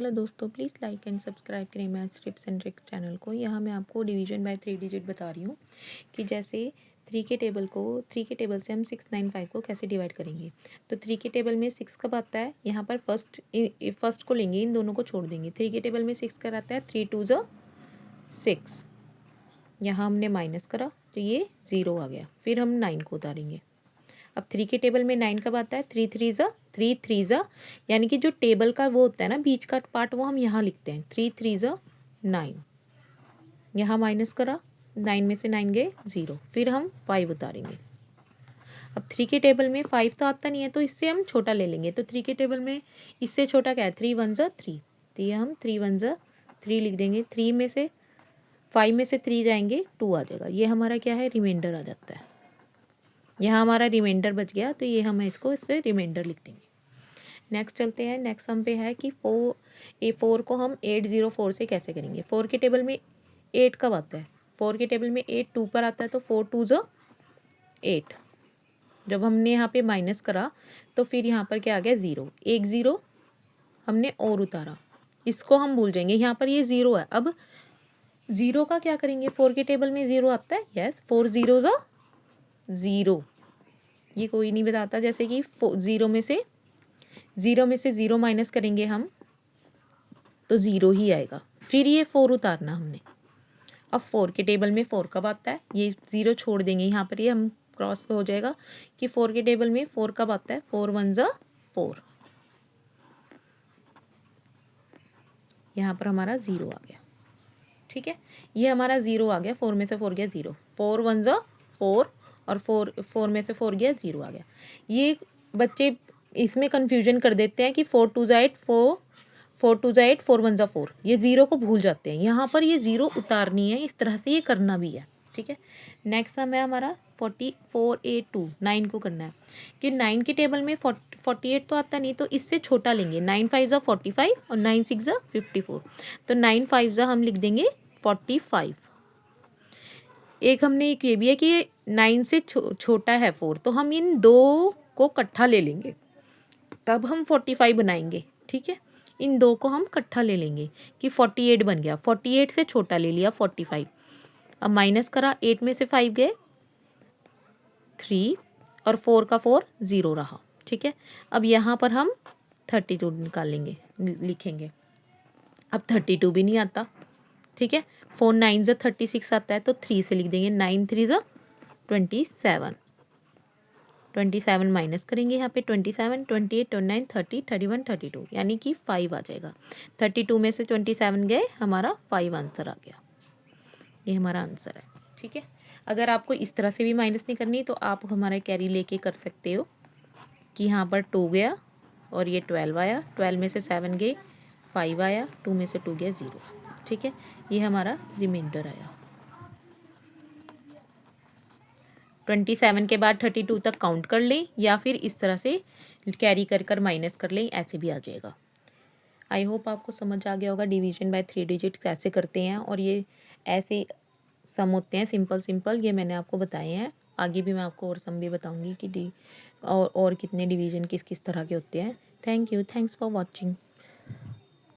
Hello दोस्तों, please like and subscribe करें maths tips and tricks channel को। यहाँ मैं आपको डिवीजन बाय 3 डिजिट बता रही हूँ कि जैसे 3 के टेबल से हम 695 को कैसे डिवाइड करेंगे। तो 3 के टेबल में 6 कब आता है, यहाँ पर फर्स्ट को लेंगे, इन दोनों को छोड़ देंगे। 3 के टेबल में 6 कब आता है, 3 2 ज़ा 6। यहाँ हमने माइनस करा तो ये 0 आ गया। फिर हम 9 को उतारेंगे। अब 3 के टेबल में 9 कब आता है, 3 3 ज़ा यानी कि जो टेबल का वो होता है ना बीच का पार्ट, वो हम यहाँ लिखते हैं 3 3 ज़ा 9। यहाँ माइनस करा, 9 में से 9 गए 0। फिर हम 5 उतारेंगे। अब 3 के टेबल में 5 तो आता नहीं है, तो इससे हम छोटा ले लेंगे। तो 3 के टेबल में इससे छोटा क्या है, 3 1 ज़ा 3। तो ये हम 3 1 ज़ा 3 लिख देंगे। 3 में से 5 में से 3 जाएंगे, 2 आ जाएगा। ये हमारा क्या है, रिमाइंडर आ जाता है। यहाँ हमारा रिमाइंडर बच गया, तो ये हम इसको इससे रिमाइंडर लिख देंगे। नेक्स्ट चलते हैं। नेक्स्ट सम पे है कि 4 को हम 804 से कैसे करेंगे। 4 के टेबल में 8 कब आता है, 4 के टेबल में 8 2 पर आता है, तो 4 2 ज़ा 8। जब हमने यहाँ पे माइनस करा तो फिर यहाँ पर क्या आ गया, 0। एक 0 हमने और उतारा, इसको हम भूल जाएंगे। यहाँ पर ये 0 है। अब 0 का क्या करेंगे, 4 के टेबल में 0 आता है, यस। 4 0 ज़ा 0, ये कोई नहीं बताता। जैसे कि 0 में से 0 माइनस करेंगे हम तो 0 ही आएगा। फिर ये 4 उतारना हमने। अब 4 के टेबल में 4 कब आता है, ये 0 छोड़ देंगे यहाँ पर, ये हम क्रॉस हो जाएगा कि 4 के टेबल में 4 कब आता है, 4 1 ज़ा 4। यहाँ पर हमारा 0 आ गया। ठीक है, ये हमारा 0 आ गया। 4 में से 4 गया 0। 4 1 ज़ा 4 और 4 में से 4 गया 0 आ गया। ये बच्चे इसमें कन्फ्यूजन कर देते हैं कि 4 2 ज़ा 8 4 2 ज़ा 8 4 1 ज़ा 4, ये 0 को भूल जाते हैं। यहाँ पर ये 0 उतारनी है, इस तरह से ये करना भी है। ठीक है, नेक्स्ट सम है हमारा 4482। 9 को करना है कि 9 के टेबल में 48 तो आता नहीं, तो इससे छोटा लेंगे। 9 5 ज़ा 45 और 9 6 ज़ा 54। तो 9 5 ज़ा हम लिख देंगे 45। एक हमने एक ये भी है कि 9 से छोटा है 4, तो हम इन दो को इकट्ठा ले लेंगे, तब हम 45 बनाएंगे। ठीक है, इन दो को हम इकट्ठा ले लेंगे कि 48 बन गया। 48 से छोटा ले लिया 45। अब माइनस करा, 8 में से 5 गए 3 और 4 का 4 0 रहा। ठीक है, अब यहाँ पर हम 32 निकालेंगे, लिखेंगे। अब 32 भी नहीं आता। ठीक है, 4 9 ज़ा 36 आता है, तो 3 से लिख देंगे। 9 3 ज़ा 27। 27 माइनस करेंगे यहाँ पे, 27 28 29 30 31 32, यानी कि 5 आ जाएगा। 32 में से 27 गए, हमारा 5 आंसर आ गया। ये हमारा आंसर है। ठीक है, अगर आपको इस तरह से भी माइनस नहीं करनी तो आप हमारा कैरी लेके कर सकते हो कि यहाँ पर 2 गया और ये 12 आया। 12 में से 7 गए, 5 आया। 2 में से 2 गया 0। ठीक है, ये हमारा रिमाइंडर आया। 27 के बाद 32 तक काउंट कर लें, या फिर इस तरह से कैरी कर कर माइनस कर लें, ऐसे भी आ जाएगा। आई होप आपको समझ आ गया होगा डिवीजन बाय 3 डिजिट कैसे करते हैं, और ये ऐसे सम होते हैं सिंपल सिंपल, ये मैंने आपको बताए हैं। आगे भी मैं आपको और सम भी बताऊंगी कि और कितने डिवीजन किस किस तरह के होते हैं। Thank you, thanks for watching.